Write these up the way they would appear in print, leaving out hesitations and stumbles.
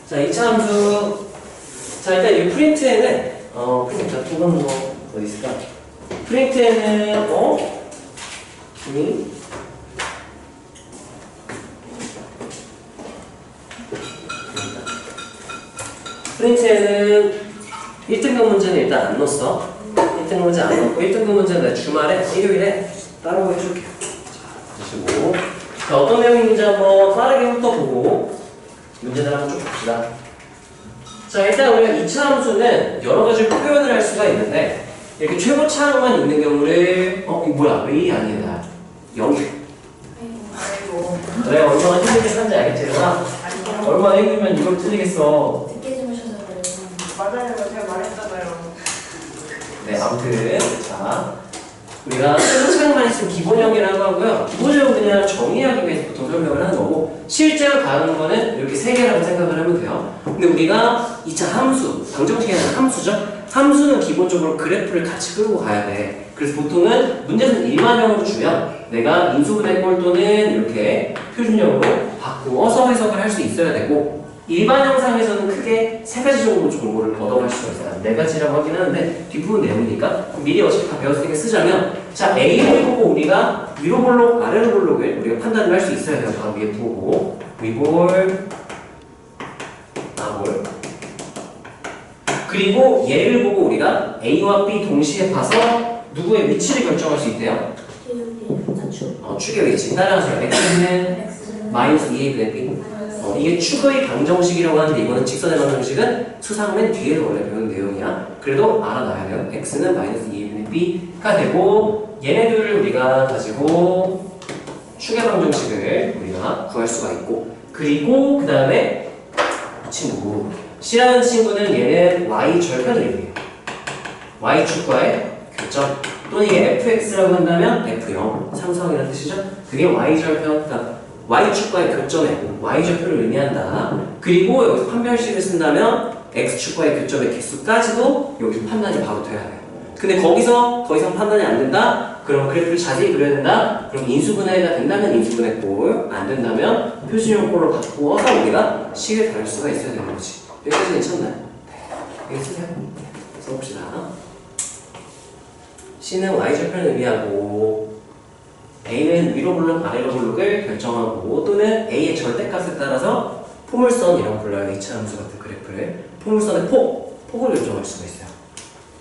자, 2차 함수. 자, 일단 이 프린트에는, 프린트, 이건 어디 있을까? 프린트에는, 프린트에는 1등급 문제는 일단 안 넣었어. 1등급 문제 안 넣고 1등급 문제는 내가 주말에, 일요일에 따로 해줄게. 자, 보시고. 자, 어떤 내용인지 한번 빠르게 훑어보고 문제들 한번 쭉 봅시다. 자, 일단 우리가 2차 함수는 여러 가지 표현을 할 수가 있는데 이렇게 최고차항만 있는 경우를 이거 뭐야? 왜 이 아니야? 0. 내가 얼마나 힘들게 사는지 알겠지? 얼마나 힘들면 이걸 틀리겠어. 듣게 주무셔서 그래요. 맞아요, 제가 말했잖아요. 네, 아무튼 자 우리가 최고차항만 있으면 기본형이라고 하고요. 기본적으로 그냥 정의하기 위해서 보통 설명을 하는 거고 실제로 가는 거는 이렇게 세 개라고 생각을 하면 돼요. 근데 우리가 2차 함수, 방정식에는 함수죠. 함수는 기본적으로 그래프를 같이 끌고 가야 돼. 그래서 보통은 문제는 일반형으로 주면 내가 인수분해 꼴 또는 이렇게 표준형으로 바꾸어서 해석을 할 수 있어야 되고 일반 형상에서는 크게 세 가지 정도 정보를 얻어갈 수가 있어요. 네 가지라고 하긴 하는데 뒷부분 내용이니까 미리 어차피 다 배웠으니까 쓰자면 자 A를 보고 우리가 위로 볼록 아래로 볼록을 우리가 판단을 할 수 있어야 돼요. 바로 위에 보고 위볼 아볼 그리고 얘를 보고 우리가 A와 B 동시에 봐서 누구의 위치를 결정할 수 있대요. 축의 위치 따라서 X는 마이너스 2A분의 B 이게 축의 방정식이라고 하는데 이거는 직선의 방정식은 수상 맨 뒤에 원래 배운 내용이야. 그래도 알아놔야 돼요. X는 마이너스 2A분의 B가 되고 얘네들을 우리가 가지고 축의 방정식을 우리가 구할 수가 있고 그리고 그 다음에 이 친구 C라는 친구는 얘는 Y 절편을 얘기해요. Y축과의 교점 또는 이게 fx라고 한다면 f0 상수항이라는 뜻이죠. 그게 y절편, 그러니까 y축과의 교점의 y절편을 의미한다. 그리고 여기서 판별식을 쓴다면 x축과의 교점의 개수까지도 여기서 판단이 바로 돼야 돼요. 근데 거기서 더 이상 판단이 안 된다? 그럼 그래프를 자세히 그려야 된다? 그럼 인수분해가 된다면 인수분해 꼴, 안 된다면 표준형 꼴로 바꾸어서 우리가 식을 다룰 수가 있어야 되는 거지. 여기까지 괜찮나요? 네. 여기 쓰세요. 써봅시다. C는 Y절편을 의미하고 A는 위로 볼록 아래로 볼록을 결정하고 또는 A의 절대값에 따라서 포물선이라고 불러요. 2차 함수 같은 그래프를 포물선의 폭을 결정할 수가 있어요.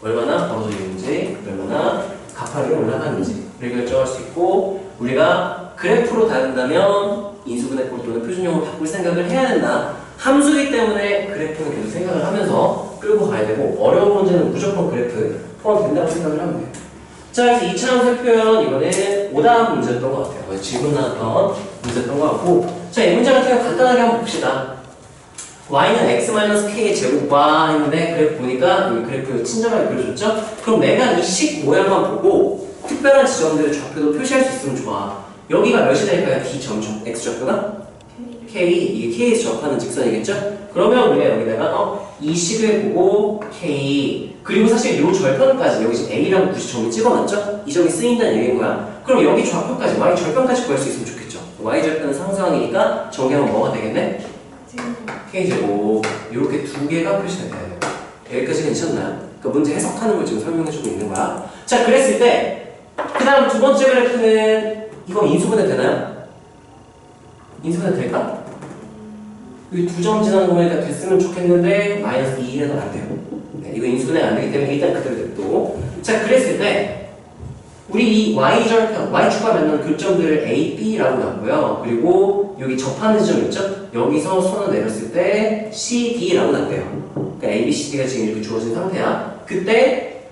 얼마나 벌어져 있는지 얼마나 가파르게 올라가는지를 결정할 수 있고 우리가 그래프로 다룬다면 인수분해 꼴 또는 표준형으로 바꿀 생각을 해야 된다. 함수이기 때문에 그래프는 계속 생각을 하면서 끌고 가야 되고 어려운 문제는 무조건 그래프 포함된다고 생각을 하면 돼요. 자, 그래서 2차 함수의 표현, 이번에는 오답 문제였던 것 같아요. 질문 나왔던 문제였던 것 같고. 자, 이 문제 같은 경우 간단하게 한번 봅시다. y는 x-k의 제곱과 했는데, 그래프 보니까, 이 그래프 친절하게 그려줬죠? 그럼 내가 이 식 모양만 보고, 특별한 지점들의 좌표도 표시할 수 있으면 좋아. 여기가 몇이 될까요? D점점, x좌표가? K, 이게 K에서 접하는 직선이겠죠? 그러면 우리가 여기다가, 이 식을 보고, K, 그리고 사실 이 절편까지 여기 A라고 굳이 점을 찍어놨죠? 이 점이 쓰인다는 얘기인 거야. 그럼 여기 좌표까지, Y 절편까지 구할 수 있으면 좋겠죠? Y 절편은 상수항이니까 정리하면 뭐가 되겠네? K제곱. 이렇게 두 개가 표시가 돼야 돼요. 여기까지 괜찮나요? 그러니까 문제 해석하는 걸 지금 설명해주고 있는 거야. 자, 그랬을 때, 그 다음 두 번째 그래프는 이거 인수분해 되나요? 인수분해 될까? 여기 두 점 지나는 거 보니까 됐으면 좋겠는데 마이너스 2라도 안 돼요. 네, 이거 인수분해가 안 되기 때문에 일단 그대로 냅두고 자 그랬을 때 우리 이 Y절편, Y축과 맺는 교점들을 A, B라고 놨고요. 그리고 여기 접하는 지점 있죠? 여기서 선을 내렸을 때 C, D라고 놨대요. 그러니까 A, B, C, D가 지금 이렇게 주어진 상태야. 그때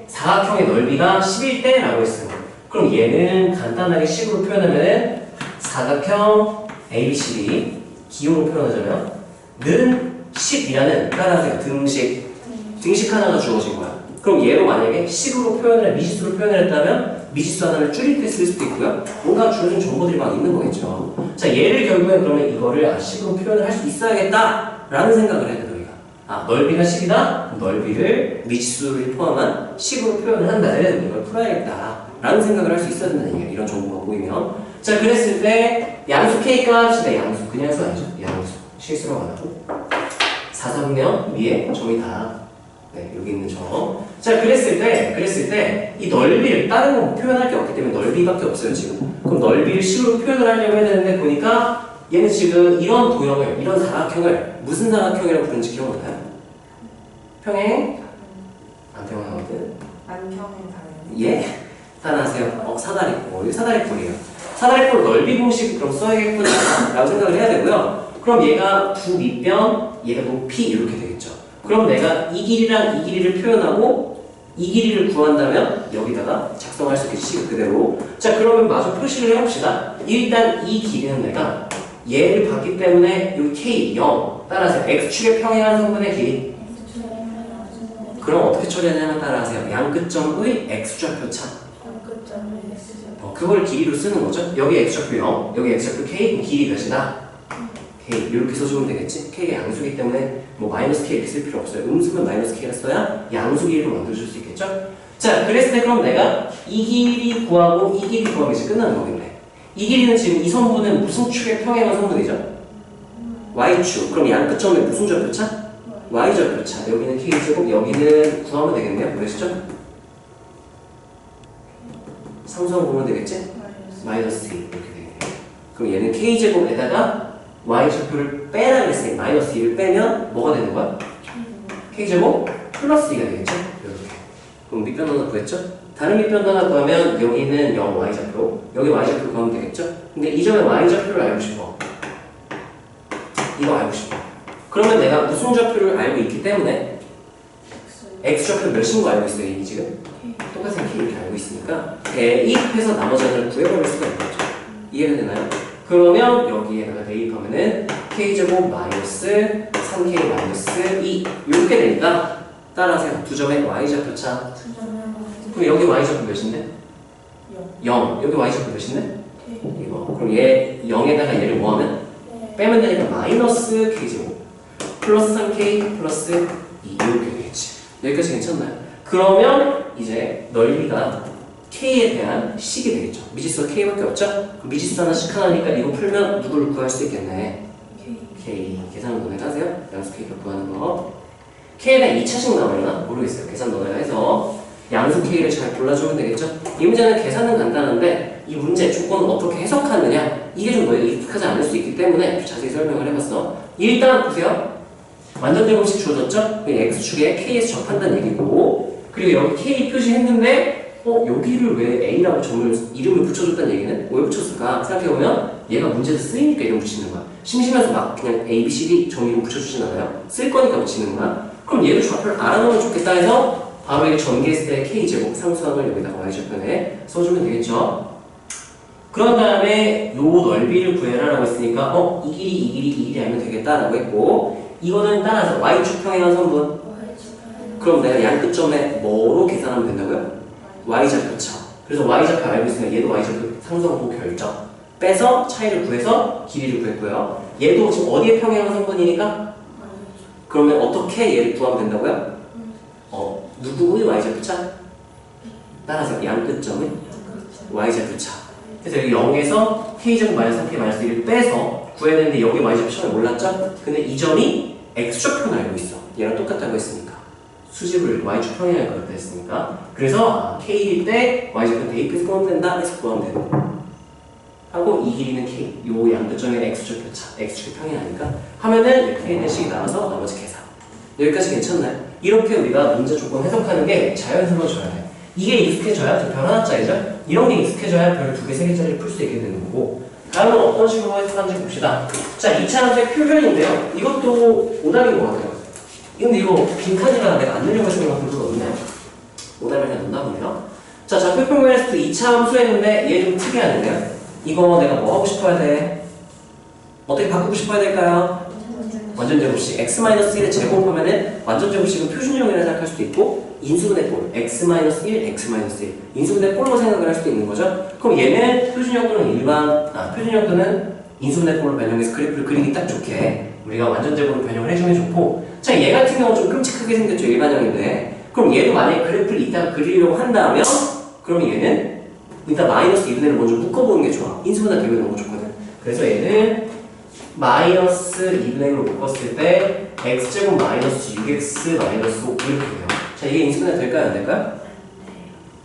사각형의 넓이가 11대라고 했어요. 그럼 얘는 간단하게 식으로 표현하면 사각형 ABCD 기호로 표현하자면 는 10이라는 따라하세요. 등식 하나가 주어진 거야. 그럼 얘로 만약에 식으로 표현을 미지수로 표현을 했다면 미지수 하나를 줄일 때 쓸 수도 있고요. 뭔가 주어진 정보들이 막 있는 거겠죠. 자 얘를 결국엔 그러면 이거를 식으로 표현을 할 수 있어야겠다 라는 생각을 해야 돼 우리가. 넓이가 10이다? 넓이를 미지수를 포함한 식으로 표현을 한다. 이걸 풀어야겠다 라는 생각을 할 수 있어야 된다는 얘기야. 이런 정보가 보이면 자 그랬을 때 양수 K 값이 양수 그냥 수 아니죠? 양수 실수로 안 하고 사선면 위에 점이 다 네, 여기 있는 점. 자, 그랬을 때 이 넓이를 다른 거 표현할 게 없기 때문에 넓이밖에 없어요 지금. 그럼 넓이를 식으로 표현을 하려고 해야 되는데 보니까 얘는 지금 이런 도형을, 이런 사각형을 무슨 사각형이라고 부르는지 기억나요? 평행? 안 평행하거든. 안평행 다른. 예? 따라하세요. 사다리꼴. 이거 사다리꼴이에요. 사다리꼴 넓이 공식 그럼 써야겠구나 라고 생각을 해야 되고요. 그럼 얘가 두 밑변, 얘가 높이 이렇게 되겠죠. 그럼 내가 이 길이랑 이 길이를 표현하고 이 길이를 구한다면 여기다가 작성할 수 있겠지, 식을 그대로. 자, 그러면 마저 표시를 해봅시다. 일단 이 길이는 내가 얘를 봤기 때문에 여기 K 0 따라서 X축에 평행한 성분의 길이. 그럼 어떻게 처리하냐면 따라하세요. 양끝점의 X좌표차. 그걸 길이로 쓰는 거죠. 여기 X좌표 0, 여기 X좌표 K, 그럼 길이 몇이다? K. 이렇게 써주면 되겠지? K가 양수기 때문에 뭐 마이너스 K 이렇게 쓸 필요 없어요. 음수면 마이너스 K를 써야 양수 길이로 만들어줄 수 있겠죠? 자, 그랬을 때 그럼 내가 이 길이 구하고 이 길이 구하면 이제 끝나는 거겠네. 이 길이는 지금 이 성분은 무슨 축에 평행한 성분이죠? Y축. 그럼 양끝점에 무슨 좌표차? Y좌표차. 여기는 K제곱, 여기는 구하면 되겠네요. 그러시죠? 상수항 보면 되겠지? 마이너스 2 이렇게 되겠네요. 그럼 얘는 K제곱에다가 Y좌표를 빼라 그랬으니 마이너스 2를 빼면 뭐가 되는 거야? K제곱 플러스 2가 되겠죠? 이렇게. 그럼 밑변 하나 구했죠? 다른 밑변 하나 구하면 여기는 0 Y좌표, 여기 Y좌표 구하면 되겠죠? 근데 이 점의 Y좌표를 알고 싶어. 이거 알고 싶어. 그러면 내가 무슨 좌표를 알고 있기 때문에 X좌표 몇인 거 알고 있어요, 이미 지금? 똑같은 K 이렇게 알고 있으니까 대입해서 나머지 하나를 구해버릴 수가 있는 거죠. 이해가 되나요? 그러면 여기에다가 대입하면은 K제곱 마이너스 3K 마이너스 2 이렇게 되니까 따라하세요. 두 점의 Y좌표차. 그럼 여기 Y좌표 몇인데? 0. 여기 Y좌표 몇인데? 이거. 그럼 얘 0에다가 얘를 뭐하면? 빼면 되니까 마이너스 K제곱 플러스 3K 플러스 2 이렇게 되겠지. 여기까지 괜찮나요? 그러면 이제 넓이가 K에 대한 식이 되겠죠. 미지수가 K밖에 없죠? 그럼 미지수 하나씩 하나니까 이거 풀면 누구를 구할 수 있겠네? K. 계산 너네가 하세요? 양수 K가 구하는 거. K에 대한 2차식 나오려나? 모르겠어요. 계산 너네가 해서 양수 K를 잘 골라주면 되겠죠? 이 문제는 계산은 간단한데 이 문제 조건을 어떻게 해석하느냐 이게 좀 너희가 익숙하지 않을 수 있기 때문에 자세히 설명을 해봤어. 일단 보세요. 완전제곱식 주어졌죠? X축에 K에서 접한다는 얘기고 그리고 여기 K 표시했는데 여기를 왜 A라고 점을 이름을 붙여줬다는 얘기는 왜 붙였을까 생각해보면 얘가 문제에서 쓰이니까 이름 붙이는 거야. 심심해서 막 그냥 A, B, C, D 점 이름 붙여주진 않아요. 쓸 거니까 붙이는 거야. 그럼 얘도 좌표를 알아놓으면 좋겠다 해서 바로 이렇게 전개했을 때 K제곱 상수항을 여기다가 Y좌표에 써주면 되겠죠. 그런 다음에 요 넓이를 구해라라고 했으니까 이 길이 이 길이 이 길이 알면 되겠다라고 했고 이거는 따라서 Y축 평행한 선분. 그럼 내가 양끝점에 뭐로 계산하면 된다고요? Y좌표차. 그래서 Y좌표 알고 있으니까 얘도 Y좌표 상수항 결정. 빼서 차이를 구해서 길이를 구했고요. 얘도 지금 어디에 평행한 성분이니까? 그러면 어떻게 얘를 구하면 된다고요? 누구의 Y좌표차? 따라서 양끝점의 Y좌표차. 그래서 여기 0에서 K제곱 마이너스 3K 마이너스 1을 빼서 구해야 되는데 여기 Y좌표차를 몰랐죠? 근데 이 점이 X좌표는 알고 있어. 얘랑 똑같다고 했으니까. 수직을 Y축 평행할 거였다 했으니까. 그래서 K일 때 Y좌표 대입해서 구하면 된다 해서 구하면 되는 거 하고 이 길이는 K. 요 양끝점의 X좌표차. X축이 평행하니까 하면은 이렇게 있는 식이 나와서 나머지 계산. 여기까지 괜찮나요? 이렇게 우리가 문제 조건 해석하는 게 자연스러워져야 돼. 이게 익숙해져야 별 하나짜리죠? 이런 게 익숙해져야 별 2개, 3개짜리를 풀 수 있게 되는 거고 다음은 어떤 식으로 해석하는지 봅시다. 자, 2차 함수의 표현인데요. 이것도 오답인 것 같아요. 근데 이거 빈칸이라 내가 안 늘려고 하시는 것 별로 없네. 오답을 그냥 넣나 보네요. 자, 좌표 표현에서 2차 함수 했는데 얘 좀 특이하는데요. 이거 내가 뭐 하고 싶어야 돼? 어떻게 바꾸고 싶어야 될까요? 완전제곱식 x-1을 제곱하면은 완전제곱식은 표준형이라 생각할 수도 있고 인수분해 꼴 x-1, x-1 인수분해 꼴로 생각을 할 수도 있는 거죠. 그럼 얘는 표준형 또는 표준형 또는 인수분해 꼴로 변형해서 그래프를 그리기 딱 좋게 우리가 완전제곱으로 변형을 해주면 좋고 자, 얘 같은 경우는 좀 끔찍하게 생겼죠. 일반형인데 그럼 얘도 만약에 그래프를 이따가 그리려고 한다면 그러면 얘는 일단 마이너스 2분의를 먼저 묶어보는 게 좋아. 인수분해 되면 너무 좋거든. 그래서 얘는 마이너스 2분의 1로 묶었을 때 x제곱 마이너스 6x 마이너스 5 이렇게 돼요. 자, 이게 인수분해 될까요? 안 될까요?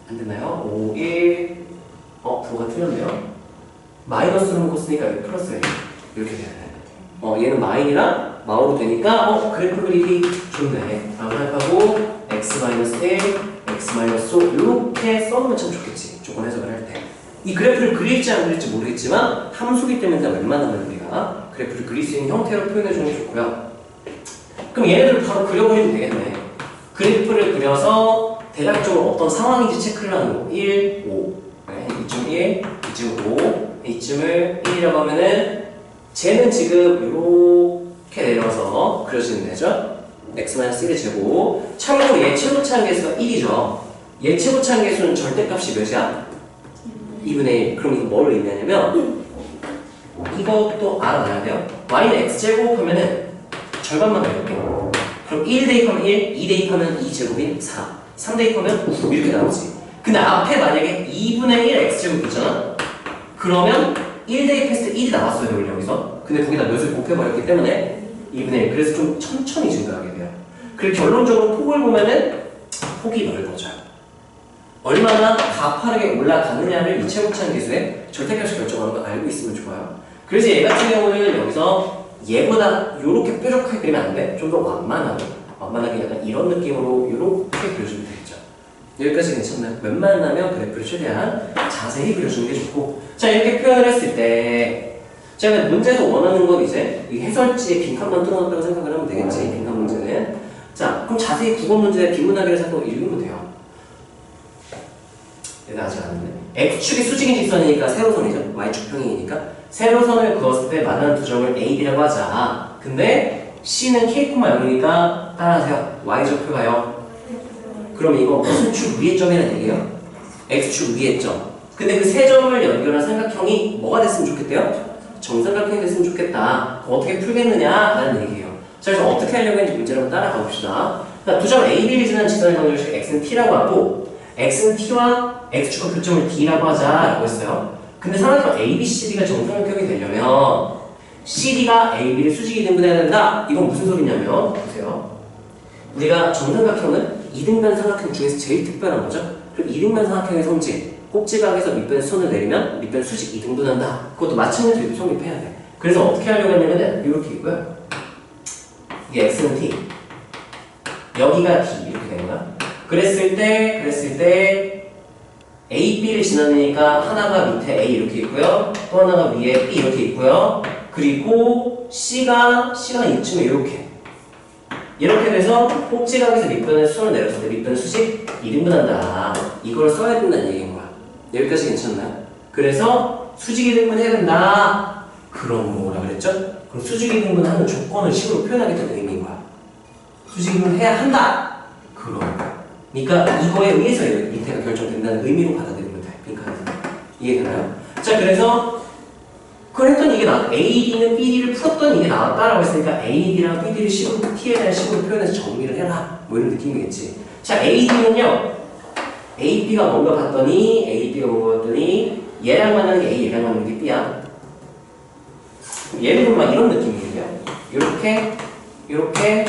안 되나요? 5, 1 부호가 틀렸네요. 마이너스로 묶었으니까 여기 플러스예요. 이렇게 돼야 돼. 얘는 마이너랑 마오로 되니까 그래프 그리기 좋네 라고 생각하고 x 마이너스 1, x 마이너스 5 이렇게 써놓으면 참 좋겠지. 조건 해석을 할 때. 이 그래프를 그릴지 안 그릴지 모르겠지만 함수기 때문에 웬만하면 우리가 그래프를 그릴 수 있는 형태로 표현해주는 게 좋고요. 그럼 얘네들을 바로 그려버리면 되겠네. 그래프를 그려서 대략적으로 어떤 상황인지 체크를 하는 거. 1, 5 네, 이쯤 1, 이쯤 5 이쯤을 1이라고 하면은 쟤는 지금 이렇게 내려서 그려지는 거죠. x-1의 제곱. 참고로 얘 최고차항 계수가 1이죠. 얘 최고차항 계수는 절대값이 몇이야? 2분의 1. 그럼 이거 뭘 의미하냐면 이것도 알아놔야 돼요. y는 x제곱 하면은 절반만 해볼게요. 그럼 1 대입하면 1, 2 대입하면 2제곱인 4, 3 대입하면 9 이렇게 나오지. 근데 앞에 만약에 2분의 1 x제곱 있잖아? 그러면 1 대입했을 때 1이 나왔어요, 여기서. 근데 거기다 몇을 곱해버렸기 때문에 2분의 1. 그래서 좀 천천히 증가하게 돼요. 그리고 결론적으로 폭을 보면은 폭이 넓어져요. 얼마나 가파르게 올라가느냐를 이 최고차항 계수의 절대값이 결정하는 거 알고 있으면 좋아요. 그래서 얘 같은 경우는 여기서 얘보다 이렇게 뾰족하게 그리면 안 돼. 좀 더 완만하게 약간 이런 느낌으로 이렇게 그려주면 되겠죠. 여기까지 괜찮나요? 웬만하면 그래프를 최대한 자세히 그려주는 게 좋고. 자, 이렇게 표현을 했을 때 제가 문제에서 원하는 건 이제 이 해설지에 빈칸만 뚫어놨다고 생각을 하면 되겠지. 빈칸 문제는. 자, 그럼 자세히 국어 문제 비문학이라 생각하고 읽으면 돼요. 얘가 아직 안 했네. X축이 수직인 직선이니까 세로선이죠. Y축 평행이니까. 세로선을 그었을 때 만나는 두 점을 A, B라고 하자. 근데 C는 K, 0이니까 따라하세요. Y좌표가 0. 그럼 이거 무슨 축 위의 점이라는 얘기예요? X축 위의 점. 근데 그 세 점을 연결한 삼각형이 뭐가 됐으면 좋겠대요? 정삼각형이 됐으면 좋겠다. 어떻게 풀겠느냐라는 얘기예요. 자, 그래서 어떻게 하려고 했는지 문제를 한번 따라가 봅시다. 두 점 A, B를 지나는 직선의 방정식 X는 T라고 하고 X는 T와 X축과 교점을 D라고 하자라고 했어요. 근데 삼각형 ABCD가 정삼각형이 되려면 CD가 AB를 수직이 등분해야 된다. 이건 무슨 소리냐면 보세요. 우리가 정삼각형은 이등변 삼각형 중에서 제일 특별한 거죠. 그럼 이등변 삼각형의 성질 꼭지각에서 밑변 선을 내리면 밑변 수직 이등분한다. 그것도 마찬가지로 성립해야 돼. 그래서 어떻게 하려고 했냐면 이렇게 있고요. 이게 X는 T 여기가 D 이렇게 되는 거야. 그랬을 때 A, B를 지나니까 하나가 밑에 A 이렇게 있고요. 또 하나가 위에 B 이렇게 있고요. 그리고 C가 이쯤에 이렇게 돼서 꼭지각에서 밑변의 수를 내렸을 때 밑변 수직 2등분한다. 이걸 써야 된다는 얘기인 거야. 여기까지 괜찮나요? 그래서 수직 2등분 해야 된다. 그럼 뭐라 그랬죠? 그럼 수직 2등분하는 조건을 식으로 표현하겠다는 의미인 거야. 수직 2등분 해야 한다. 그러니까 이거에 의해서 밑에가 결정된다는 의미로 받아들이면 돼. 빈칸에서. 이해되나요? 자, 그래서 그랬더니 이게 AD는 BD를 풀었더니 이게 나왔다라고 했으니까 AD랑 BD를 식으로 T에 대한 식으로 표현해서 정리를 해라. 뭐 이런 느낌이겠지. 자, AD는요. AB가 뭔가 봤더니 얘랑 만나는 게 A, 얘랑 만나는 게 B야. 얘는 막 이런 느낌이에요. 이렇게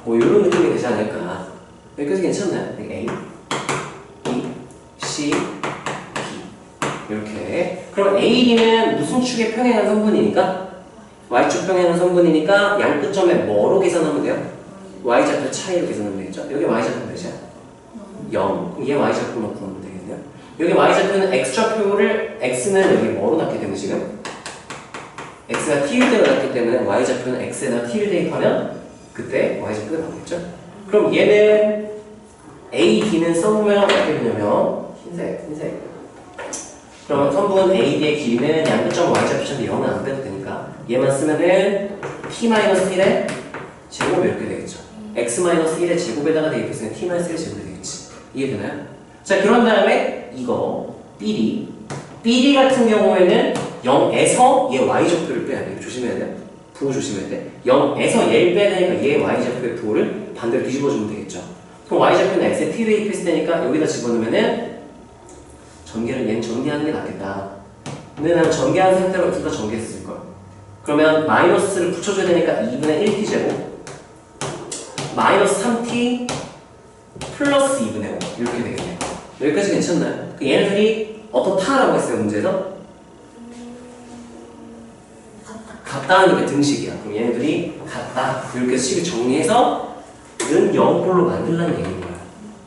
뭐 이런 느낌이 되지 않을까. 여기까지 괜찮나요? A, B, C, D 이렇게. 그럼 AD는 무슨 축에 평행한 성분이니까? Y축 평행한 성분이니까 양 끝점에 뭐로 계산하면 돼요? Y좌표 차이로 계산하면 되겠죠? 여기 Y좌표 몇이야? 0. 그럼 얘 Y좌표만 구하면 되겠네요. 여기 Y좌표는 X좌표를 X는 여기 뭐로 낳게 되면 지금? X가 T일 대로 낳기 때문에 Y좌표는 X에다 T를 대입하면 그때 Y좌표가 나오겠죠? 그럼 얘는 AD는 써보면 어떻게 되냐면 흰색 그러면 선분 AD의 길이는 양끝점 Y좌표인데 0은 안 빼도 되니까 얘만 쓰면은 T-1의 제곱 이렇게 되겠죠. X-1의 제곱에다가 대입했으면 T-1의 제곱이 되겠지. 이해되나요? 자, 그런 다음에 이거 BD 같은 경우에는 0에서 얘 Y좌표를 빼야 돼요. 조심해야 돼요. 부호 조심해야 돼. 0에서 얘를 빼야 되니까 얘 Y좌표의 부호를 반대로 뒤집어주면 되겠죠. 그럼 Y좌표는 X에 T 대입했을 때니까 여기다 집어넣으면은 얘는 전개하는 게 낫겠다. 근데 난 전개한 상태로 둘 다 전개했을 거야. 그러면 마이너스를 붙여줘야 되니까 2분의 1t제곱 마이너스 3t 플러스 2분의 5 이렇게 되겠네요. 여기까지 괜찮나요? 얘네들이 어떻다라고 했어요 문제에서? 같다는 게 등식이야. 그럼 얘네들이 같다 이렇게 식을 정리해서 는 0꼴로 만들라는 얘기인 거야.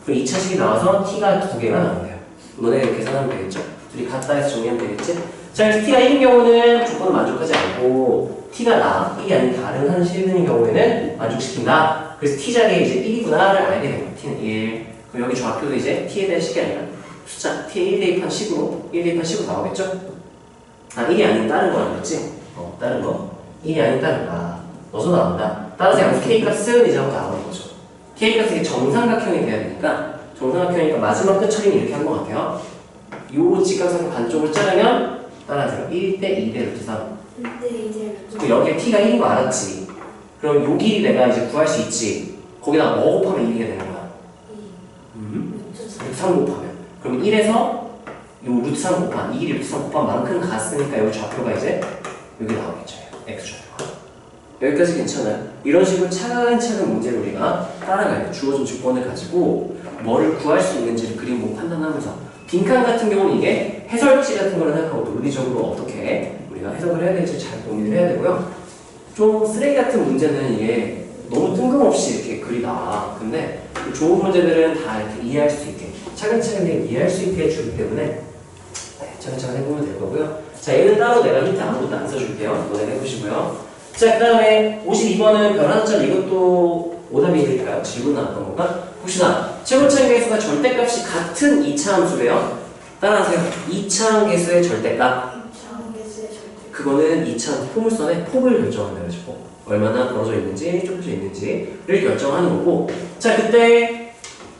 그럼 2차식이 나와서 t가 2개가 나온대요. 너네 이렇게 계산하면 되겠죠? 둘이 같다 해서 정리하면 되겠지? 자, 그래서 t가 1인 경우는 조건을 만족하지 않고 t가 나, 1이 아닌 다른 한 실근인 경우에는 만족시킨다. 그래서 t 자리에 이제 1이구나를 알게 됩니다. t는 1. 그럼 여기 좌표도 이제 t에 대한 식이 아니라 숫자 t에 1 대입한 식으로 1 대입한 식으로 나오겠죠? 아, 1이 아닌 다른 거 나오겠지? 다른 거 1이 아닌 다른 거 넣어서 나온다. 따라서 양수 k 값은 이제 한번 나오는 거죠. k 값이 정삼각형이 돼야 되니까 정삼각형이니까 마지막 끝 처리는 이렇게 한 것 같아요. 요 직각삼각 반쪽을 자르면 따라하세요. 1대 2대 루트 3. 1대 2대 루트 그럼 여기에 t가 1인 거 알았지? 그럼 요 길이 내가 이제 구할 수 있지? 거기다가 뭐 곱하면 1이 되는 거야? 2 루트 3 곱하면. 그럼 1에서 요 루트 3 곱한 이 길이 루트 3 곱한 만큼 갔으니까 여기 좌표가 이제 여기 나오겠죠. x 좌표가. 여기까지 괜찮아요? 이런 식으로 차근차근 문제를 우리가 따라가야 돼. 주어진 조건을 가지고 뭐를 구할 수 있는지를 그림 보고 판단하면서 빈칸 같은 경우는 이게 해설지 같은 거를 생각하고 논리적으로 어떻게 우리가 해석을 해야 될지 잘 고민을 해야 되고요. 좀 쓰레기 같은 문제는 이게 너무 뜬금없이 이렇게 글이 나와. 근데 좋은 문제들은 다 이렇게 이해할 수 있게 차근차근 이해할 수 있게 해주기 때문에 차근차근 해보면 될 거고요. 자, 얘는 따로 내가 힌트 아무것도 안 써줄게요. 너네 해보시고요. 자, 그 다음에 52번은 별 하나짜리 이것도 오답일까요? 질문 나왔던 건가? 봅시다. 최고차항 계수가 절대값이 같은 2차 함수래요. 따라하세요. 2차 계수의 절대값. 그거는 2차 포물선의 폭을 결정한다 가지고 얼마나 벌어져 있는지 좁혀져 있는지를 결정하는 거고. 자, 그때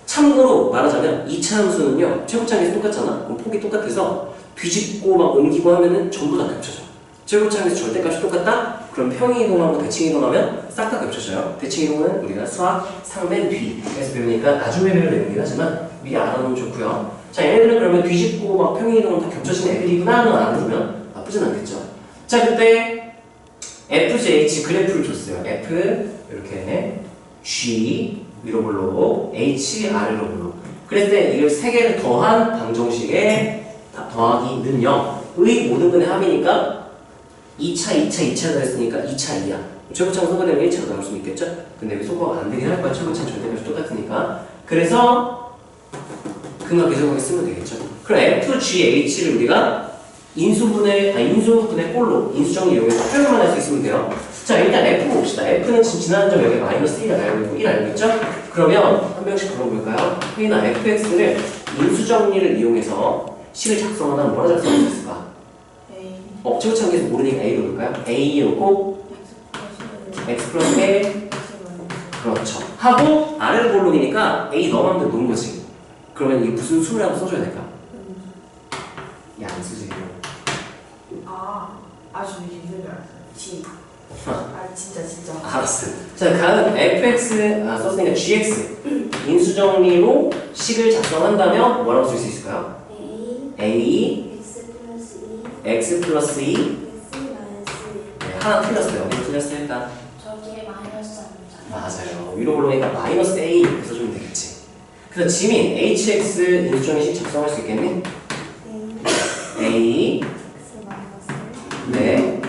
참고로 말하자면 2차 함수는요 최고차항 계수 똑같잖아. 그럼 폭이 똑같아서 뒤집고 막 옮기고 하면은 전부 다 겹쳐져. 최고차항 계수 절대값이 똑같다? 그럼 평행 이동하고 대칭 이동하면 싹 다 겹쳐져요. 대칭 이동은 우리가 수학 상맨 뒤에서 배우니까 나중에 배우는 얘기긴 하지만 미리 알아놓으면 좋고요. 자, 얘네들은 그러면 뒤집고 막 평행 이동은 다 겹쳐지는 애들이구나는 알아두면 나쁘진 않겠죠. 자, 그때 FGH 그래프를 줬어요. F 이렇게 G 위로 볼록 H 아래로 볼록. 그랬을 때 이걸 세 개를 더한 방정식에 더하기는 0의 모든 근의 합이니까 2차 됐으니까 2차 2야. 최고차항 소거되면 1차로 나올 수 있겠죠? 근데 여기 소거가 안 되긴 할 거야. 최고차항 절대값이 똑같으니까. 그래서 근각 계속하게 쓰면 되겠죠. 그럼 FGH를 우리가 인수분의 꼴로 인수정리 이용해서 표현만 할 수 있으면 돼요. 자, 일단 F 봅시다. F는 지금 지난 점 여기 마이너스 1을 알고 있고 1 알고 있죠? 그러면 한 명씩 걸어볼까요? P나 FX를 인수정리를 이용해서 식을 작성하면 뭐라 작성할 수 있을까? 최고차항 계수 모르니까 A로 볼까요? A 놓고 X 플러스 A 그렇죠. 하고 아래로 볼록이니까 A 너만 놓은 거지. 그러면 이게 무슨 수라고 써줘야 될까? 양수지. 아주 힘든 줄 알았어요. G. 진짜. 알았어. 자, 다음 fx 썼으니까 gx 인수정리로 식을 작성한다면 뭐라고 쓸 수 있을까요? a x 플러스 2 네, 하나 틀렸어요. 어디 틀렸어요? 일단 저기에 마이너스 맞아요. 위로 올라오니까 마이너스 a 이렇게 써주면 되겠지. 그래서 지민 hx 인수정리식 작성할 수 있겠니? a 네.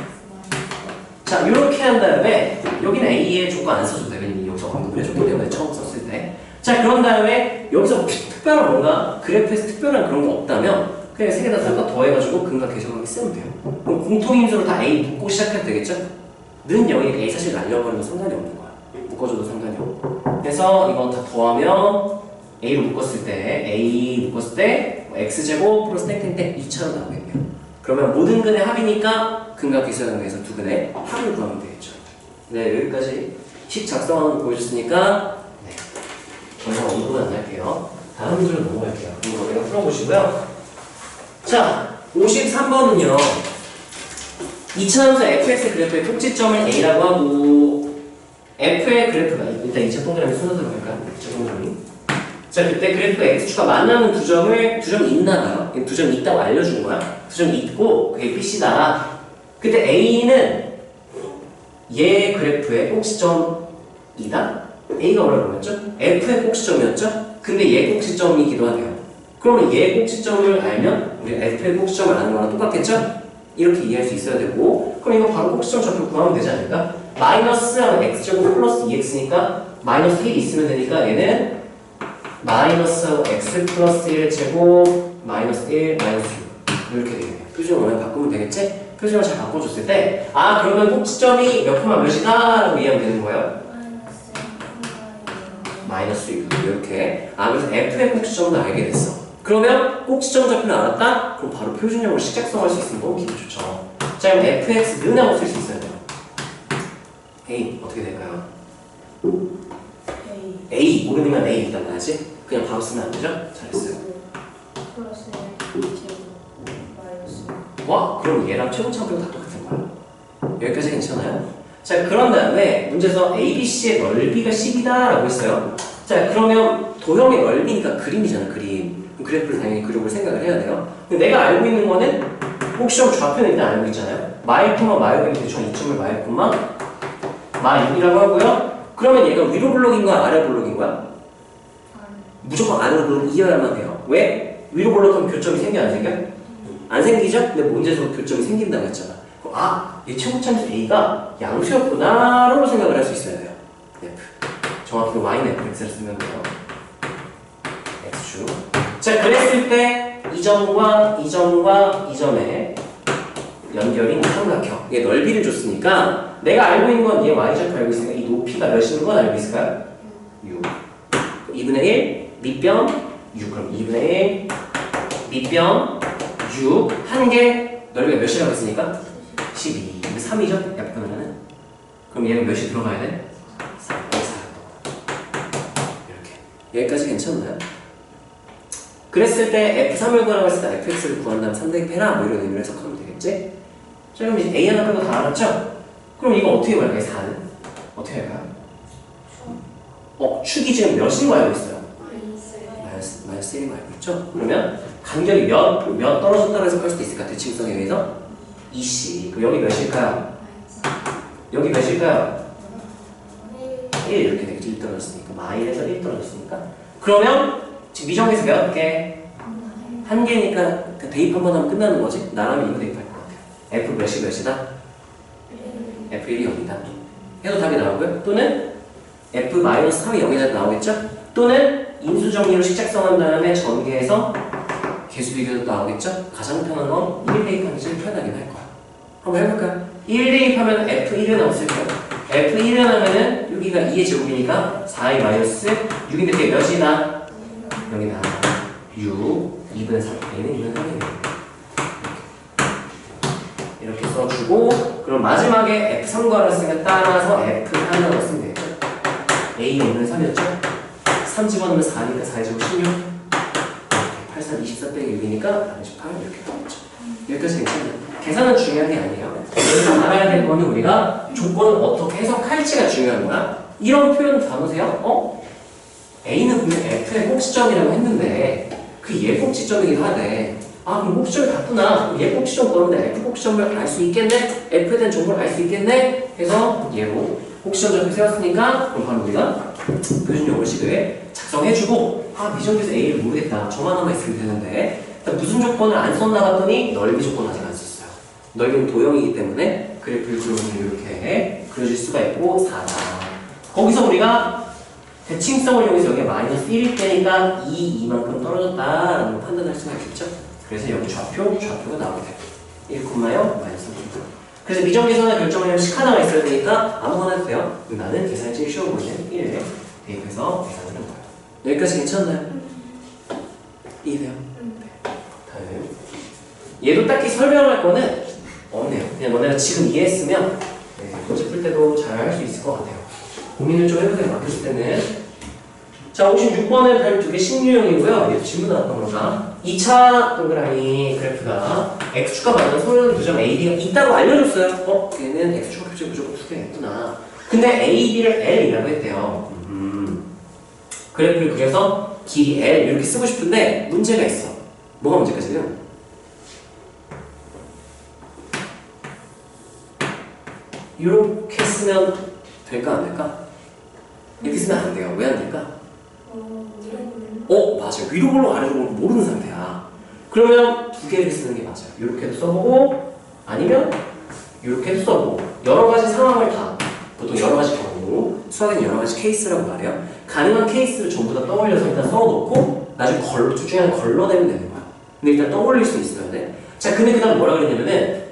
자, 이렇게 한 다음에 여기는 A의 조건 안 써줘도 돼. 왜냐면 여기서 언급의 조건 때문에 처음 썼을 때. 자, 그런 다음에 여기서 특별한 뭔가 그래프에서 특별한 그런 게 없다면 그냥 세 개 다 섞어 더해가지고 근각 계속하게 쓰면 돼요. 그럼 공통인수로 다 A 묶고 시작해도 되겠죠? 는 0이니까 A 사실 날려버리면 상관이 없는 거야. 묶어줘도 상관이 없고. 그래서 이건 다 더하면 A로 묶었을 때 A 묶었을 때 X제곱 플러스 땡땡땡 2차로 나오겠네요. 그러면 모든 근의 합이니까 근각 계수형에서 두 근의 합을 구하면 되겠죠. 네, 여기까지 식 작성하는 거 보여줬으니까 네, 더 이상 언급은 안 할게요. 다음 문제로 넘어갈게요. 이거 우리가 풀어보시고요. 자, 53번은요. 2차함수 fx 그래프의 꼭지점을 a라고 하고 f의 그래프가 일단 2차 동그라미 순서대로 갈까요? 2차 동그라미. 자, 그때 그래프가 x축과 만나는 두 점이 있나봐요. 두 점이 있다고 알려준 거야. 두 점이 있고 그게 BC다. 그때 A는 얘 그래프의 꼭지점이다? A가 뭐라고 했죠? F의 꼭지점이었죠? 근데 얘 꼭지점이기도 하네요. 그러면 얘 꼭지점을 알면 우리 F의 꼭지점을 아는 거랑 똑같겠죠? 이렇게 이해할 수 있어야 되고, 그럼 이거 바로 꼭지점 좌표 구하면 되지 않을까? 마이너스 하면 x제곱 플러스 2x니까 마이너스 1이 있으면 되니까 얘는 마이너스 x 플러스 1제곱 마이너스 1 마이너스 6 이렇게 되겠네요. 표준을 원래 바꾸면 되겠지? 표준을 잘 바꿔줬을 때 그러면 꼭지점이 몇 콤마 몇이다? 라고 이해하면 되는 거예요. 마이너스 6 이렇게. 그래서 F의 꼭지점도 알게 됐어. 그러면 꼭지점 좌표를 알았다? 그럼 바로 표준형으로 식작성할 수 있으면 너무 기분 좋죠. 자, 그럼 fx는 하고 쓸 수 있어야 돼요. A 어떻게 될까요? A 모르니까 A 일단 나야지. 그냥 바로 쓰면 안 되죠? 잘했어요. 플러스 1 제곱 마이너스 와, 그럼 얘랑 최고차표가 다 똑같은 거야. 여기까지 괜찮아요? 자, 그런 다음에 문제에서 ABC의 넓이가 10이다 라고 했어요. 자, 그러면 도형의 넓이니까 그림이잖아, 그림. 그래프를 당연히 그룹을 생각을 해야 돼요. 근데 내가 알고 있는 거는 꼭지점 좌표는 일단 알고 있잖아요. 마일코마 마이오인 대충 이점을 마일코마 마6이라고 하고요. 그러면 얘가 위로 블록인 거야, 아래 블록인 거야? 무조건 아래로 블록 이어야만 돼요. 왜? 위로 블록하면 교점이 생겨 안 생겨? 안 생기죠? 근데 문제에서 교점이 생긴다고 했잖아. 얘 최고차수 A가 양수였구나 라고 생각을 할 수 있어야 돼요. F. 정확히 Y는 X를 쓰면 돼요. X축. 자, 그랬을 때 이 점과 이 점과 이 점의 연결인 삼각형. 얘 넓이를 줬으니까 내가 알고 있는 건 얘 y좌표 알고 있으니까 이 높이가 몇인 건 알고 있을까요? 6. 2분의 1 밑변 6. 그럼 2분의 1 밑변 6 한 개 넓이가 몇이라고 했으니까 12. 이게 3이죠? 약분하면은. 그럼 얘는 몇이 들어가야 돼? 4. 이렇게. 여기까지 괜찮나요? 그랬을 때 F3을 구하라고 했을 때 fx를 구한 다음 3대입 해라 뭐 이런 의미로 해석하면 되겠지? 자, 그럼 이제 A 하나 빼고 다 알았죠? 그럼 이거 어떻게 구할까요? 4는? 어떻게 할까요? 축이 지금 몇인 거 알고 있어요? 마이너스 1인 거 알고 있죠? 그러면 간격이 몇 떨어졌다고 해석할 수도 있을까? 대칭성에 의해서 2c. 그럼 여기 몇일까요? 여기 몇일까요? 1 이렇게 되겠죠? 1 떨어졌으니까 마이에서 1 떨어졌으니까 그러면 지금 미정에서 몇 개? 한 개니까 대입 한 번 하면 끝나는 거지? 나라면 이거 대입할 것 같아요. F 몇이다? F1이 0이다. 해도 답이 나오고요. 또는 F-3이 0이다 나오겠죠? 또는 인수 정리로 식작성한 다음에 전개해서 개수 비교도 나오겠죠? 가장 편한 건 1 대입하는 게 제일 편하긴 할 거야. 한번 해볼까요? 1 대입하면 F1은 나왔을까요? F1은 하면은 여기가 2의 제곱이니까 4의 마이너스 6인데 그게 몇이다? 여기다 6, 2분의 3, A는 2분의 3이네요. 이렇게 써주고 그럼 마지막에 F3 구하랬으니까 따라서 F 하나 넣었으면 되겠죠? A가 2분의 3이었죠? 3 집어넣으면 4니까 4의 제곱 16 8, 3, 24 빼기 6이니까 28 이렇게 나오죠. 여기까지 괜찮아요. 계산은 중요한 게 아니에요. 여기서 알아야 될 거는 우리가 조건을 어떻게 해석할지가 중요한 거야. 이런 표현 담으세요. A는 분명 F의 꼭지점이라고 했는데 그 얘 꼭지점이기도 하대. 그럼 꼭지점이 같구나. 얘 꼭지점 그러는데 F 꼭지점을 알 수 있겠네? F에 대한 정보를 알 수 있겠네? 해서 얘로 꼭지점 좌표 세웠으니까 그럼 바로 우리가 표준용어를 시도에 작성해주고 미정에서 A를 모르겠다. 저만 하나 있으면 되는데 무슨 조건을 안 썼나 봤더니 넓이 조건 아직 안 썼어요. 넓이는 도형이기 때문에 그래프를 그려보면 이렇게 그려질 수가 있고 4다. 거기서 우리가 대칭성을 이용해서 여기가 마이너스 1일 때니까 이만큼 떨어졌다라는 걸 판단할 수가 있겠죠. 그래서 여기 좌표가 나오게 돼요. 1,0 마이너스 3. 그래서 미정계산의 결정을 식 하나가 있어야 되니까 아무거나 해도 돼요. 나는 계산이 제일 쉬워 보이는 1에 대입해서 계산을 한 거예요. 여기까지 괜찮나요? 이해돼요? 네. 다음 얘도 딱히 설명할 거는 없네요. 그냥 너네가 지금 이해했으면 문제 풀 때도 잘 할 수 있을 것 같아요. 고민을 좀 해보세요. 맡으실 때는. 자, 56번은 별 2개 신유형이고요. 얘도 질문 나왔던 거가 2차 동그라미 그래프가 x축과 맞는 소요는 두점 A, B가 있다고 알려줬어요. 얘는 x축과 표시 무조건 2개가 있구나. 근데 A, B를 L이라고 했대요. 그래프를 그려서 길이 L 이렇게 쓰고 싶은데 문제가 있어. 뭐가 문제가 지금? 이렇게 쓰면 될까 안 될까? 이렇게 쓰면 안 돼요. 왜 안 될까? 맞아요. 위로 볼록 아래로 볼록 모르는 상태야. 그러면 두 개를 쓰는 게 맞아요. 이렇게도 써보고 아니면 이렇게도 써보고 여러 가지 상황을 다 보통 여러 가지 경우 수학에는 여러 가지 케이스라고 말해요. 가능한 케이스를 전부 다 떠올려서 일단 써놓고 나중에 둘 중에 하나 걸러내면 되는 거야. 근데 일단 떠올릴 수 있어야 돼. 자, 근데 그 다음 뭐라 그랬냐면은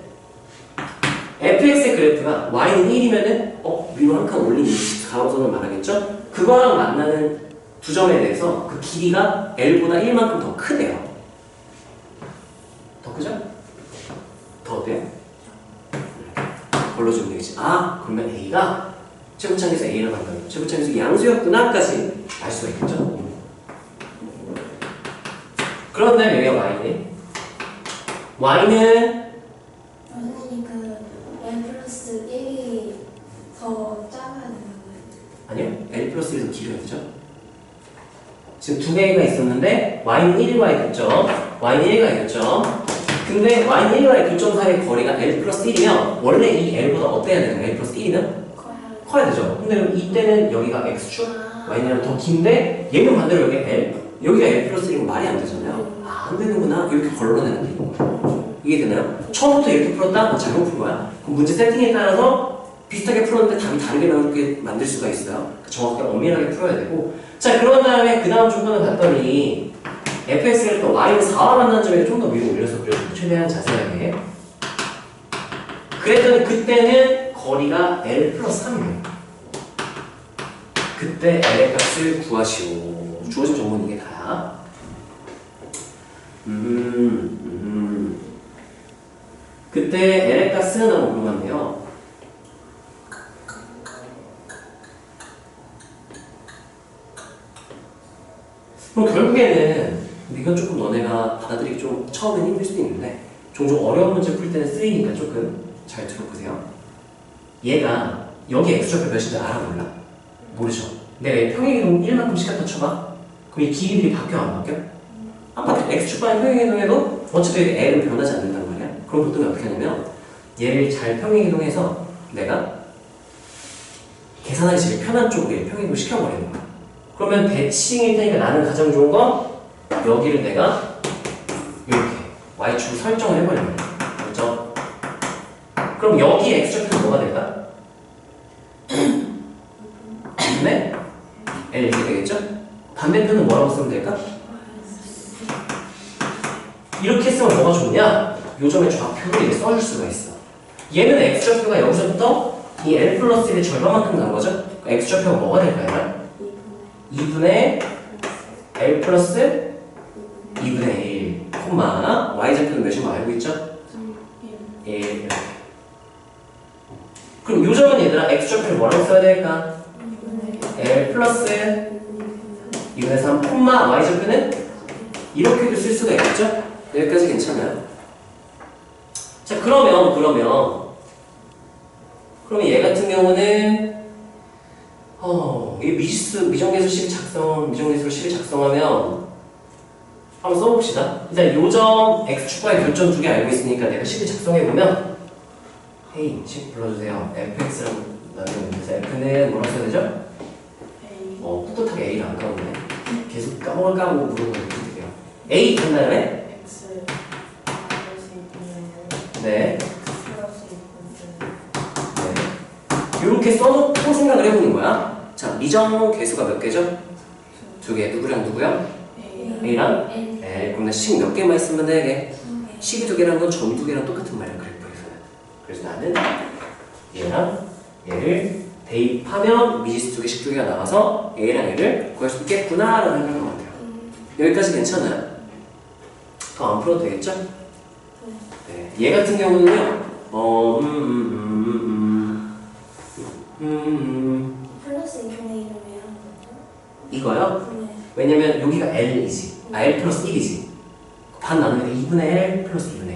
fx의 그래프가 y는 1이면은 위로 한 칸 올린 가로선을 말하겠죠? 그거랑 만나는 두 점에 대해서 그 길이가 l보다 1만큼 더 크대요. 더 크죠? 더 어때요? 걸러주면 되겠지. 그러면 a가 최고창에서 a라고 한다면 최고창에서 양수였구나까지 알 수가 있겠죠? 그런데 여기가 y는 선생님 그 N 플러스 1이 더 작아야 되는 거예요? 아니요. L 플러스 1이 더 길어야 되죠. 지금 두 개가 있었는데 y는 1과 교점, y는 1과 교점. 근데 y는 1과 교점 사이의 거리가 L 플러스 1이면 원래 이 L보다 어때야 되는 거야? L 플러스 1이면? 커야 되죠. 근데 이때는 여기가 x축, y는 더 긴데 얘는 반대로 여기 L, 여기가 L 플러스 1이면 말이 안 되잖아요. 안 되는구나. 이렇게 걸러내는 게 있는 거예요. 이해되나요? 처음부터 이렇게 풀었다? 잘못 푼 거야. 그럼 문제 세팅에 따라서 비슷하게 풀었는데 답이 다르게 나오게 만들 수가 있어요. 정확하게 엄밀하게 풀어야 되고. 자, 그런 다음에 그 다음 조건을 봤더니 fx를 또 y는 4와 만난 점에 좀 더 위로 올려서 그려주고 최대한 자세하게. 그랬더니 그때는 거리가 L 플러스 3이에요. 그때 L의 값을 구하시오. 주어진 정보는 이게 다야. 그때 L의 값은 한번 궁금한데요. 그럼 결국에는 근데 이건 조금 너네가 받아들이기 좀 처음엔 힘들 수도 있는데 종종 어려운 문제 풀 때는 쓰이니까 조금 잘 들어보세요. 얘가 여기 x좌표 몇인지 알아 몰라? 모르죠. 내가 평행이동 1만큼씩 갖다 쳐봐. 그럼 이 길이들이 바뀌어 안 바뀌어? 안 바뀌어. x축과의 평행이동해도 어차피 l은 변하지 않는단 말이야. 그럼 보통 어떻게 하냐면 얘를 잘 평행이동해서 내가 계산하기 제일 편한 쪽으로 평행이동 시켜버리는 거야. 그러면 대칭일 테니까 나는 가장 좋은 건 여기를 내가 이렇게 y축을 설정을 해버리는 거야. 그렇죠? 그럼 여기 x좌표는 뭐가 될까? 2분의 L 이렇게 되겠죠? 반대편은 뭐라고 쓰면 될까? 이렇게 쓰면 뭐가 좋냐? 요점의 좌표를 이렇게 써줄 수가 있어. 얘는 x좌표가 여기서부터 이 L 플러스 1의 절반만큼 난 거죠? 그러니까 x좌표가 뭐가 될까요? 2분의 L 플러스 2분의 1, 콤마 y좌표는 몇인 거 알고 있죠? 1 이렇게. 그럼 요점은 얘들아 x좌표를 뭐라고 써야 될까? L 플러스 2분의 3, 콤마 y좌표는 이렇게도 쓸 수가 있겠죠? 여기까지 괜찮아요? 자, 그러면 얘 같은 경우는 이 미정계수식을 작성하면 한번 써봅시다. 일단 요점 x축과의 교점 두 개 알고 있으니까 내가 식을 작성해보면 헤이, 식 불러주세요. fx라고 나누면서 f는 뭐라고 써야 되죠? 꿋꿋하게 a를 안 까먹네. 계속 까먹고 물어보는 게 돼요. a 한 다음에 X 네. 이렇게 써놓고 생각을 해보는 거야. 자, 미정 개수가 몇 개죠? 두 개. 누구랑 누구요? A랑 L. 그럼 나 식 몇 개만 있으면 되게. 식이 두 개라는 건 점 두 개랑 똑같은 말이야, 그래프에서는. 그래서 나는 얘랑 얘를 대입하면 미지수 두 개씩 두 개가 나와서 A랑 L을 구할 수 있겠구나 라는 생각을 하는 것 같아요. 여기까지 괜찮아요? 더 안 풀어도 되겠죠? 네. 얘 같은 경우는요, 플러스 2분의 1을 왜 하는 거죠? 이거요? 네. 왜냐면 여기가 L이지. L 플러스 1이지. 반 나누니까 2분의 L 플러스 2분의 1.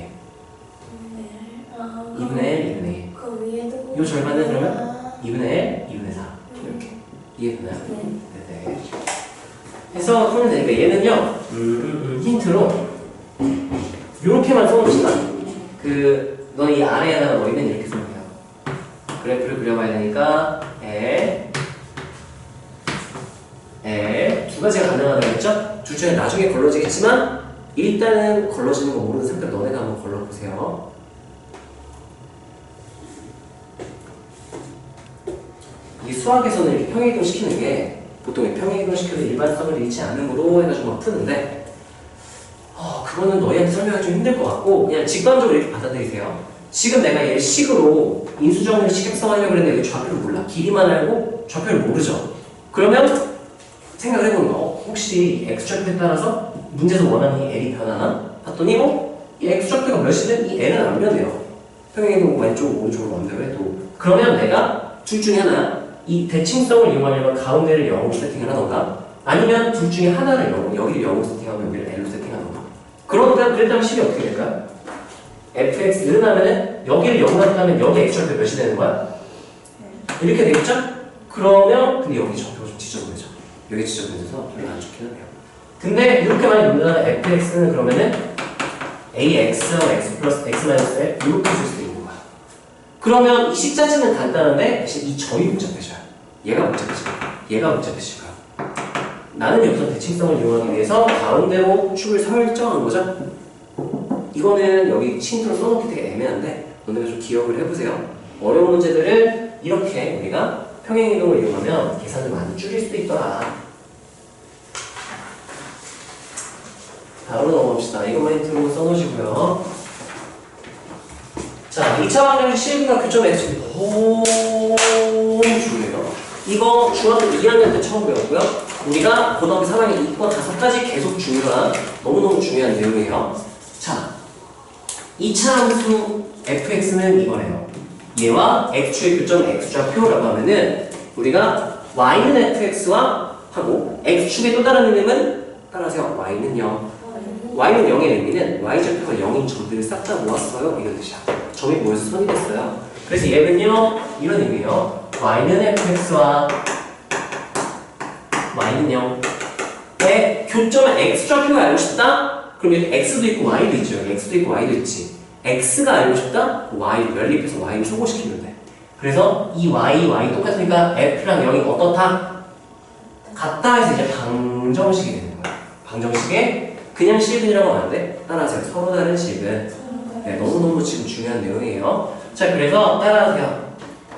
2분의 L, 2분의 1. 그 위에도 요 절반은 그러면 2분의 L, 2분의 4. 이렇게. 이해되나요? 네. 해서 풀면 되니까 얘는요, 힌트로 요렇게만 써놓읍시다. 너는 이 아래에다가 너희는 이렇게 써놓으세요. 그래프를 가지가 가능하다고 했죠? 둘 중에 나중에 걸러지겠지만 일단은 걸러지는 거 모르는 상태로 너네가 한번 걸러보세요. 이 수학에서는 이렇게 평행이동 시키는 게 보통 평행이동 시켜서 일반성을 잃지 않음으로 해가지고 막 푸는데 그거는 너희한테 설명하기 좀 힘들 것 같고 그냥 직관적으로 이렇게 받아들이세요. 지금 내가 얘를 식으로 인수정리를 식약성하려고 그랬는데 여기 좌표를 몰라. 길이만 알고 좌표를 모르죠. 그러면 생각을 해보는 거. 혹시 x좌표에 따라서 문제에서 원하는 이 L이 변하나? 봤더니 이 x좌표가 몇이든 이 L은 안 변해요. 평행이동 왼쪽 오른쪽으로 마음대로 해도. 그러면 내가 둘 중에 하나 이 대칭성을 이용하려면 가운데를 0으로 세팅을 하던가 아니면 둘 중에 하나를 0, 여기를 0으로 세팅하면 여기를 L로 세팅하던가. 그랬다면 식이 어떻게 될까요? fx 늘어나면은 여기를 0으로 한다면 여기 x좌표 몇이 되는 거야? 이렇게 되겠죠? 그러면 근데 여기 좌표가 좀 지저분해져. 여기 지저분해져서 별로 안 좋기는 해요. 근데 이렇게 많이 논다는 fx는 그러면은 ax, x 플러스 x 마이너스 l 이렇게 줄 수도 있는 거야. 그러면 이 식자체는 간단한데 대신 이 점이 복잡해져요. 얘가 복잡해져. 얘가 복잡해질 거야. 나는 여기서 대칭성을 이용하기 위해서 가운데로 축을 설정한 거죠. 이거는 여기 친구로 써놓기 되게 애매한데 너네가 좀 기억을 해보세요. 어려운 문제들을 이렇게 우리가 평행이동을 이용하면 계산을 많이 줄일 수도 있더라. 다음으로 넘어갑시다. 이것만 힌트로 써놓으시고요. 자, 2차 방정식 실근과 교점의 x이 너무 중요해요. 이거 중학교 2학년 때 처음 배웠고요. 우리가 고등학교 3학년 2과 5까지 계속 중요한 너무너무 중요한 내용이에요. 자, 2차 함수 fx는 이거래요. 얘와 x축의 교점 x좌표라고 하면은 우리가 y는 fx와 하고 x축의 또 다른 이름은 따라하세요. y는 0. y는 0의 의미는 y좌표가 0인 점들을 싹 다 모았어요. 이런 뜻이야. 점이 모여서 선이 됐어요. 그래서 얘는요 이런 의미예요. y는 fx와 y는 0의 교점의 x좌표가 알고 싶다? 그럼 여기 x도 있고 y도 있죠. 여기 x도 있고 y도 있지. x가 알고 싶다? y를 연립해서 y를 소거시키면 돼. 그래서 이 y 똑같으니까 f랑 0이 어떻다? 같다 해서 이제 방정식이 되는 거야. 방정식에 그냥 실근이라고 하면 안 돼. 따라하세요. 서로 다른 실근. 네, 너무너무 지금 중요한 내용이에요. 자, 그래서 따라하세요.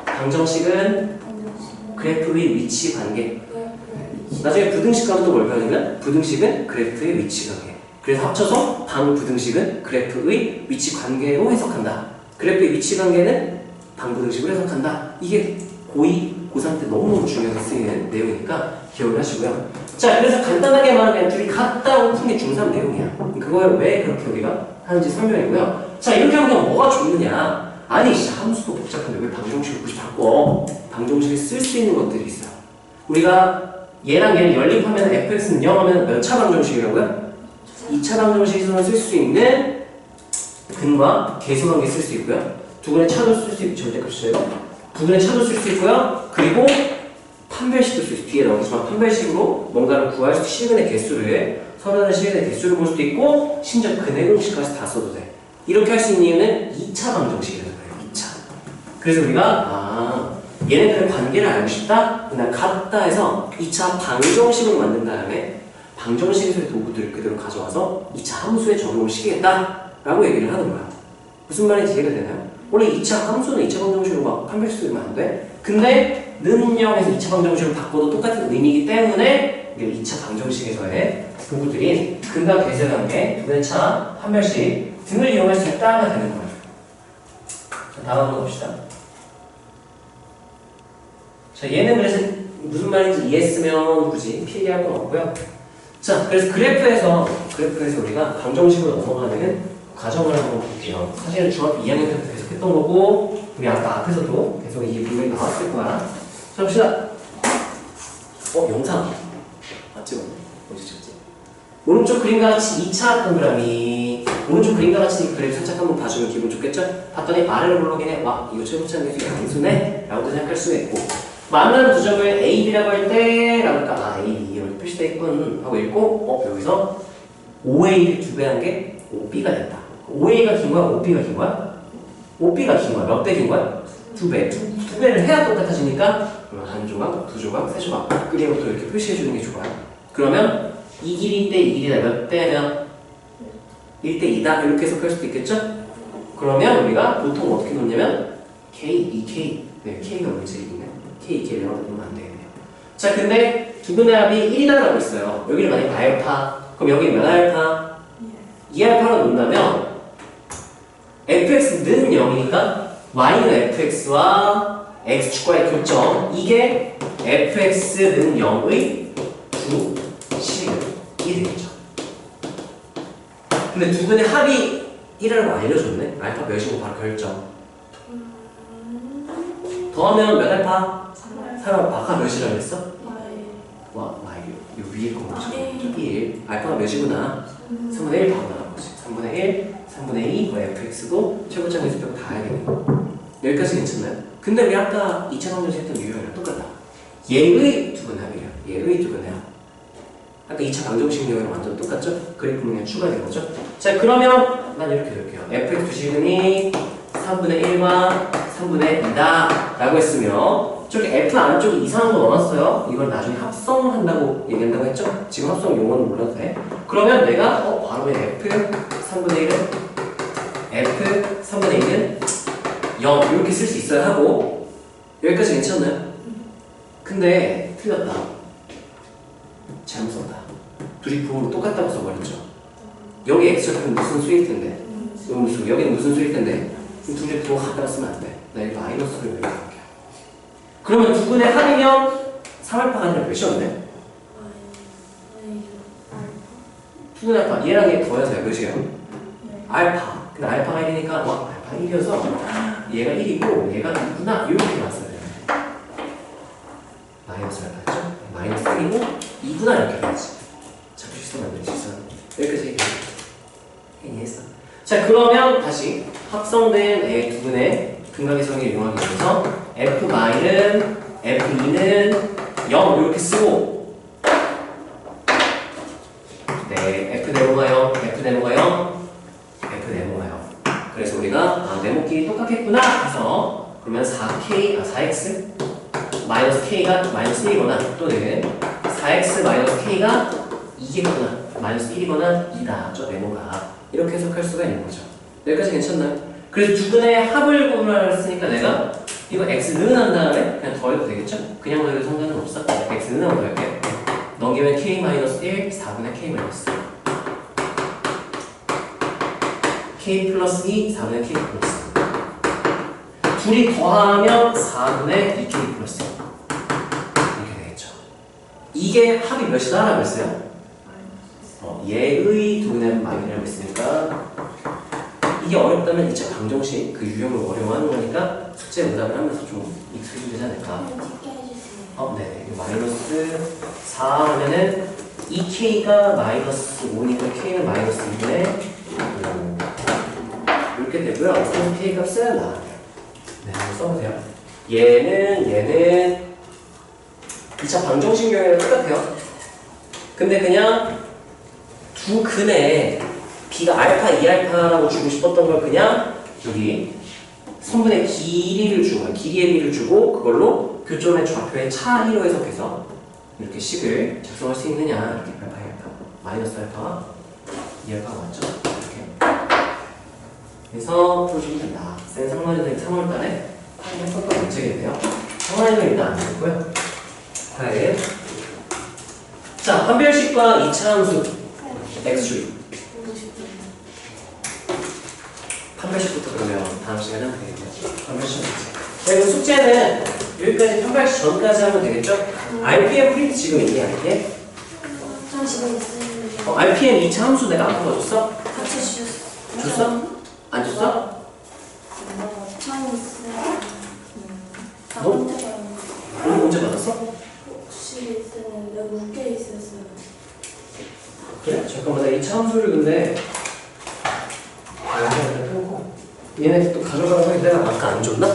방정식은 그래프의 위치 관계. 나중에 부등식 가면 또 뭘 배우냐면 부등식은 그래프의 위치 관계. 그래서 합쳐서 방부등식은 그래프의 위치 관계로 해석한다. 그래프의 위치 관계는 방부등식으로 해석한다. 이게 고2, 고3 때 너무너무 중요하게 쓰이는 내용이니까 기억을 하시고요. 자, 그래서 간단하게 말하면 둘이 같다고 푼 게 중3 내용이야. 그걸 왜 그렇게 우리가 하는지 설명이고요. 자, 이렇게 하면 뭐가 좋느냐? 아니, 함수도 복잡한데 왜 방정식을 굳이 바꿔? 방정식을 쓸 수 있는 것들이 있어요. 우리가 얘랑 얘를 연립하면 fx는 0 하면 몇 차 방정식이라고요? 2차 방정식에서는 쓸 수 있는 근과 계수관계 쓸 수 있고요. 두근의 차도 쓸 수 있고 절대값이에요. 두근의 차도 쓸 수 있고요. 그리고 판별식도 쓸 수 있고 뒤에 나오지만 판별식으로 뭔가를 구할 수 실근의 개수를 서로 다른 실근의 개수를 볼 수도 있고 심지어 근의 공식까지 다 써도 돼. 이렇게 할 수 있는 이유는 2차 방정식이라서 그래요. 2차. 그래서 우리가 얘네들의 관계를 알고 싶다? 그냥 같다 해서 2차 방정식을 만든 다음에 방정식에서의 도구들을 그대로 가져와서 2차 함수에 적용을 시키겠다 라고 얘기를 하는 거야. 무슨 말인지 이해가 되나요? 원래 2차 함수는 2차 방정식으로 막 판별식 쓰면 안 돼. 근데 는영에서 2차 방정식으로 바꿔도 똑같은 의미이기 때문에 2차 방정식에서의 도구들인 근과 계수관계, 두근의 차, 판별식 등을 이용할 수 있다가 되는 거예요. 자, 다음 한번 봅시다. 자, 얘는 그래서 무슨 말인지 이해했으면 굳이 필기할 건 없고요. 자, 그래서 그래프에서 우리가 방정식으로 넘어가는 과정을 한번 볼게요. 사실은 중학교 2학년 때부터 계속 했던 거고, 우리 아까 앞에서도 계속 이 분명히 나왔을 거야. 자, 봅시다. 영상. 맞지? 어디 찍었지? 오른쪽 그림과 같이 2차 동그라미. 오른쪽 그림과 같이 그래프 살짝 한번 봐주면 기분 좋겠죠? 봤더니 아래로 올라오긴 해. 와, 이거 최고차는 계속 양수네? 라고 생각할 수가 있고. 만나는 부적을 A, B라고 할 때, 라고 할까? A, B 이렇게 표시되어 있군 하고 읽고, 여기서 5A를 2배 한 게 5B가 됐다. 5A가 긴 거야? 5B가 긴 거야? 5B가 긴 거야. 몇 배 긴 거야? 2배. 2배를 해야 똑같아지니까, 그러면 한 조각, 두 조각, 세 조각. 그림부터 이렇게 표시해 주는 게 좋아요. 그러면 이 길이 때 이 길이다 몇 배면 1대 2다 이렇게 해석할 수도 있겠죠? 그러면 우리가 보통 어떻게 놓냐면 K, 2K 네, K가 뭔지 있네 K, 2K 이런 거 놓으면 안 되겠네요. 자 근데 두분의 합이 1이다라고 있어요. 여기를 만약에 알파 그럼 여기 몇 알파? 2알파로 놓는다면 fx는 0이니까 y는 fx와 x축과의 교점 이게 fx는 0의 주식은 1이 되겠죠. 근데 두 분의 합이 1이라고 알려줬네. 알파 몇이고 바로 결정. 더하면 몇 알파? 3알파. 아까 몇이라고 했어? 와, 이 위에 거 뭐지? 1. 알파가 몇이구나? 3분의 1 바로 나와보지. 3분의 1, 3분의 2, fx고 최고점 계수표가 다 알겠네. 여기까지 괜찮나요? 근데 우리 아까 2차 방정식 했던 유형이랑 똑같다. 얘의 두분의 합이래요. 얘의 두분의 합. 아까 2차 방정식 유형이랑 완전 똑같죠? 그래프는 그냥 추가된 거죠? 자 그러면 난 이렇게 해볼게요. fx 주식은이 3분의 1과 3분의 2다 라고 했으며 저기 F 안쪽에 이상한 거 넣어놨어요. 이걸 나중에 합성한다고 얘기한다고 했죠? 지금 합성 용어는 몰라도 돼. 그러면 내가 바로 F 3분의 1은 F 3분의 2는 0 이렇게 쓸 수 있어야 하고 여기까지 괜찮나요? 근데 틀렸다. 잘못 썼다. 둘이 부호로 똑같다고 써버렸죠. 여기 X절편은 무슨 수일 텐데 여기는 무슨 수일 텐데 둘이 부호 하나 쓰면 안 돼. 나 여기 마이너스를 여기 할게. 그러면 두 분의 합이면 3알파가 아니라 몇이었네? 두 분의 알파 얘랑 얘 더해서 몇이에요? 알파. 근데 알파가 1이니까 알파 1이어서 얘가 1이고 얘가 2구나 이렇게 봤어야 돼요. 마이너스 알파죠? 마이너스 1이고 2구나 이렇게 봐야지. 자꾸 실수하면 안 돼. 여기까지 얘기했어. 자 그러면 다시 합성된 애 두 분의 근각의 성을 이용하기 위해서 F-는 F2는 0 이렇게 쓰고 네 F 네모가 0, F 네모가 0, F 네모가 0 그래서 우리가 네모끼리 똑같겠구나 해서 그러면 4x 마이너스 k가 마이너스 1이거나 또는 4x 마이너스 k가 2겠구나 마이너스 1이거나 2다 저 네모가 이렇게 해석할 수가 있는 거죠. 여기까지 괜찮나요? 그래서 두 분의 합을 구하랬으니까 내가 이거 x는 한 다음에 그냥 더해도 되겠죠? 그냥 더해도 상관은 없어. x는 하고 더할게. 넘기면 k-1, 4분의 k-1 k 플러스 2, 4분의 k 플러스 둘이 더하면 4분의 2k 플러스 이렇게 되겠죠. 이게 합이 몇이다 라고 했어요? 얘의 두 분의 마이너라고 했으니까 이게 어렵다면 2차 방정식 그 유형을 어려워하는 거니까 숙제 응답을 하면서 좀 익숙해지면 되지 않을까? 네네. 마이너스 4 하면은 2k가 마이너스 5니까 k는 마이너스 2분의 5 이렇게 되고요. 그래서 k 값은 나와요. 네, 한번 써보세요. 얘는 2차 방정식 유형이랑 똑같아요. 근데 그냥 두 근에 b가 알파, 2알파라고 주고 싶었던 걸 그냥 여기 선분의 길이를 주고 길이의 비를 주고 그걸로 교점의 좌표의 차이로 해석해서 이렇게 식을 작성할 수 있느냐 이렇게 알파, 2알파 마이너스 알파 2알파가 맞죠? 이렇게 그래서 풀어주면 된다. 센 상관이는 3월달에 했었던 문제겠네요. 상관이는 일단 안 됐고요. 다음 자 한별식과 2차 함수 x축 판별식부터 그러면 다음 시간에 하면 되겠죠. 판별식 자 이거 숙제는 여기까지 판별식 전까지 하면 되겠죠. RPM 프린트 지금 있니 RPM? 저 지금 있는데 RPM 2차 함수 내가 안 풀어줬어? 같이 주셨어요. 줬어? 안 줬어? 처음 있어요. 나 너? 혼자 봐요. 오늘 문제 받았어? 혹시 있으면 여기 묶여 있었어요. 그래? 잠깐만 나 2차 함수를 근데 얘네 또 가져가라고 했는데 내가 아까 안 줬나?